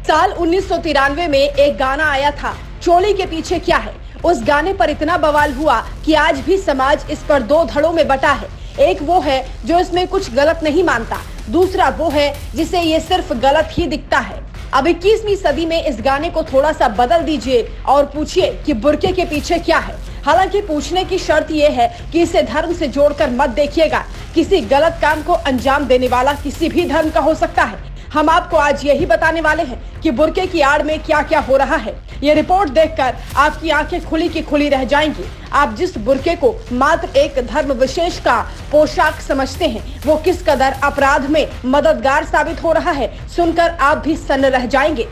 साल 1993 में एक गाना आया था, चोली के पीछे क्या है। उस गाने पर इतना बवाल हुआ कि आज भी समाज इस पर दो धड़ों में बटा है। एक वो है जो इसमें कुछ गलत नहीं मानता, दूसरा वो है जिसे ये सिर्फ गलत ही दिखता है। अब 21वीं सदी में इस गाने को थोड़ा सा बदल दीजिए और पूछिए कि बुर्के के पीछे क्या है। हालांकि पूछने की शर्त यह है कि इसे धर्म से जोड़कर मत देखिएगा। किसी गलत काम को अंजाम देने वाला किसी भी धर्म का हो सकता है। हम आपको आज यही बताने वाले हैं कि बुर्के की आड़ में क्या क्या हो रहा है। ये रिपोर्ट देखकर आपकी आंखें खुली की खुली रह जाएंगी। आप जिस बुर्के को मात्र एक धर्म विशेष का पोशाक समझते हैं, वो किस कदर अपराध में मददगार साबित हो रहा है, सुनकर आप भी सन्न रह जाएंगे।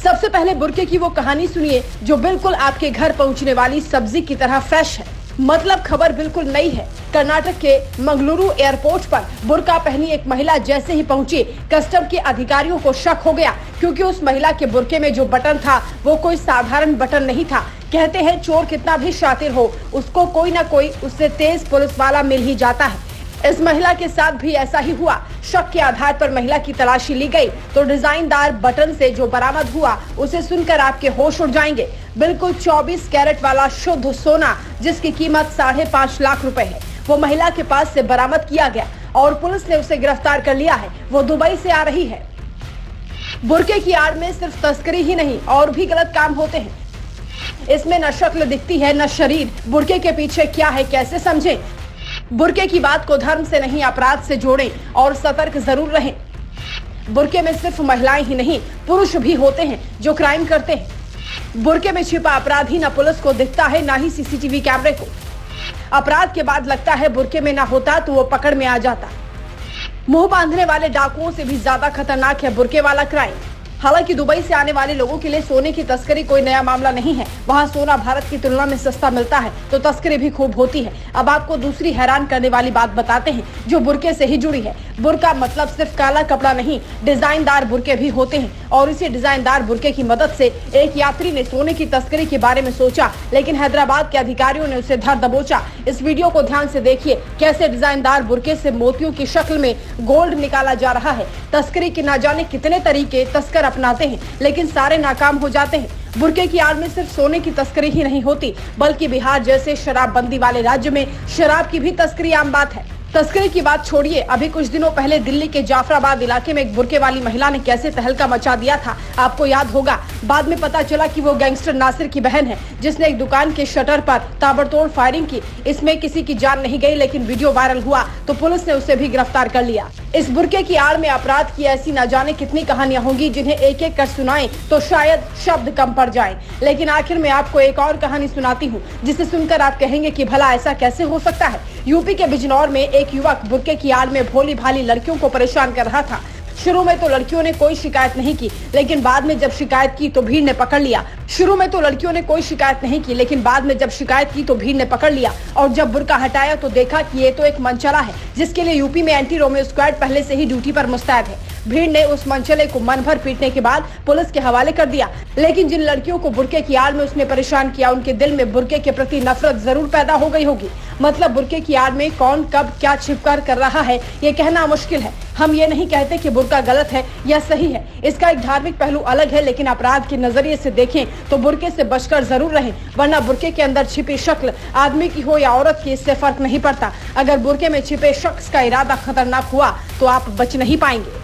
सबसे पहले बुर्के की वो कहानी सुनिए जो बिल्कुल आपके घर पहुंचने वाली सब्जी की तरह फ्रेश है। मतलब खबर बिल्कुल नई है। कर्नाटक के मंगलुरु एयरपोर्ट पर बुर्का पहनी एक महिला जैसे ही पहुंची, कस्टम के अधिकारियों को शक हो गया, क्योंकि उस महिला के बुर्के में जो बटन था वो कोई साधारण बटन नहीं था। कहते हैं चोर कितना भी शातिर हो, उसको कोई ना कोई उससे तेज पुलिस वाला मिल ही जाता है। इस महिला के साथ भी ऐसा ही हुआ। शक के आधार पर महिला की तलाशी ली गई तो डिजाइनदार बटन से जो बरामद हुआ उसे सुनकर आपके होश उड़ जाएंगे। बिल्कुल 24 कैरेट वाला शुद्ध सोना, जिसकी कीमत 5.5 लाख रुपए है, वो महिला के पास से बरामद किया गया और पुलिस ने उसे गिरफ्तार कर लिया है। वो दुबई से आ रही है। बुर्के की आड़ में सिर्फ तस्करी ही नहीं और भी गलत काम होते हैं। इसमें न शक्ल दिखती है न शरीर। बुर्के के पीछे क्या है, कैसे समझें? बुर्के की बात को धर्म से नहीं अपराध से जोड़ें और सतर्क जरूर रहें। बुर्के में सिर्फ महिलाएं ही नहीं, पुरुष भी होते हैं जो क्राइम करते हैं। बुर्के में छिपा अपराधी न पुलिस को दिखता है न ही सीसीटीवी कैमरे को। अपराध के बाद लगता है बुर्के में ना होता तो वो पकड़ में आ जाता। मुंह बांधने वाले डाकुओं से भी ज्यादा खतरनाक है बुर्के वाला क्राइम। हालांकि दुबई से आने वाले लोगों के लिए सोने की तस्करी कोई नया मामला नहीं है। वहां सोना भारत की तुलना में सस्ता मिलता है तो तस्करी भी खूब होती है। अब आपको दूसरी हैरान करने वाली बात बताते हैं जो बुर्के से ही जुड़ी है। बुर्का मतलब सिर्फ काला कपड़ा नहीं, डिजाइनदार बुर्के भी होते हैं और इसी डिजाइनदार बुर्के की मदद से एक यात्री ने सोने की तस्करी के बारे में सोचा, लेकिन हैदराबाद के अधिकारियों ने उसे धर दबोचा। इस वीडियो को ध्यान से देखिए कैसे डिजाइनदार बुर्के से मोतियों की शक्ल में गोल्ड निकाला जा रहा है। तस्करी के न जाने कितने तरीके तस्कर अपनाते हैं, लेकिन सारे नाकाम हो जाते हैं। बुर्के की आड़ में सिर्फ सोने की तस्करी ही नहीं होती, बल्कि बिहार जैसे शराबबंदी वाले राज्य में शराब की भी तस्करी आम बात है। तस्करी की बात छोड़िए, अभी कुछ दिनों पहले दिल्ली के जाफराबाद इलाके में एक बुर्के वाली महिला ने कैसे तहलका मचा दिया था, आपको याद होगा। बाद में पता चला कि वो गैंगस्टर नासिर की बहन है, जिसने एक दुकान के शटर पर ताबड़तोड़ फायरिंग की। इसमें किसी की जान नहीं गई, लेकिन वीडियो वायरल हुआ तो पुलिस ने उसे भी गिरफ्तार कर लिया। इस बुर्के की आड़ में अपराध की ऐसी न जाने कितनी कहानियां होंगी जिन्हें एक एक कर सुनाएं तो शायद शब्द कम पड़ जाएं। लेकिन आखिर में आपको एक और कहानी सुनाती हूं, जिसे सुनकर आप कहेंगे कि भला ऐसा कैसे हो सकता है। यूपी के बिजनौर में एक युवक बुर्के की आड़ में भोली भाली लड़कियों को परेशान कर रहा था। शुरू में तो लड़कियों ने कोई शिकायत नहीं की, लेकिन बाद में जब शिकायत की तो भीड़ ने पकड़ लिया। और जब बुर्का हटाया तो देखा कि ये तो एक मंचला है, जिसके लिए यूपी में एंटी रोमियो स्क्वाड पहले से ही ड्यूटी पर मुस्तैद है। भीड़ ने उस मंचले को मन भर पीटने के बाद पुलिस के हवाले कर दिया। लेकिन जिन लड़कियों को बुर्के की आड़ में उसने परेशान किया, उनके दिल में बुर्के के प्रति नफरत जरूर पैदा हो गई होगी। मतलब बुर्के की आड़ में कौन कब क्या छिपकर कर रहा है, ये कहना मुश्किल है। हम ये नहीं कहते कि बुर्का गलत है या सही है, इसका एक धार्मिक पहलू अलग है, लेकिन अपराध के नजरिए से देखें तो बुर्के से बचकर जरूर रहें, वरना बुर्के के अंदर छिपी शक्ल आदमी की हो या औरत की, इससे फर्क नहीं पड़ता। अगर बुर्के में छिपे शख्स का इरादा खतरनाक हुआ तो आप बच नहीं पाएंगे।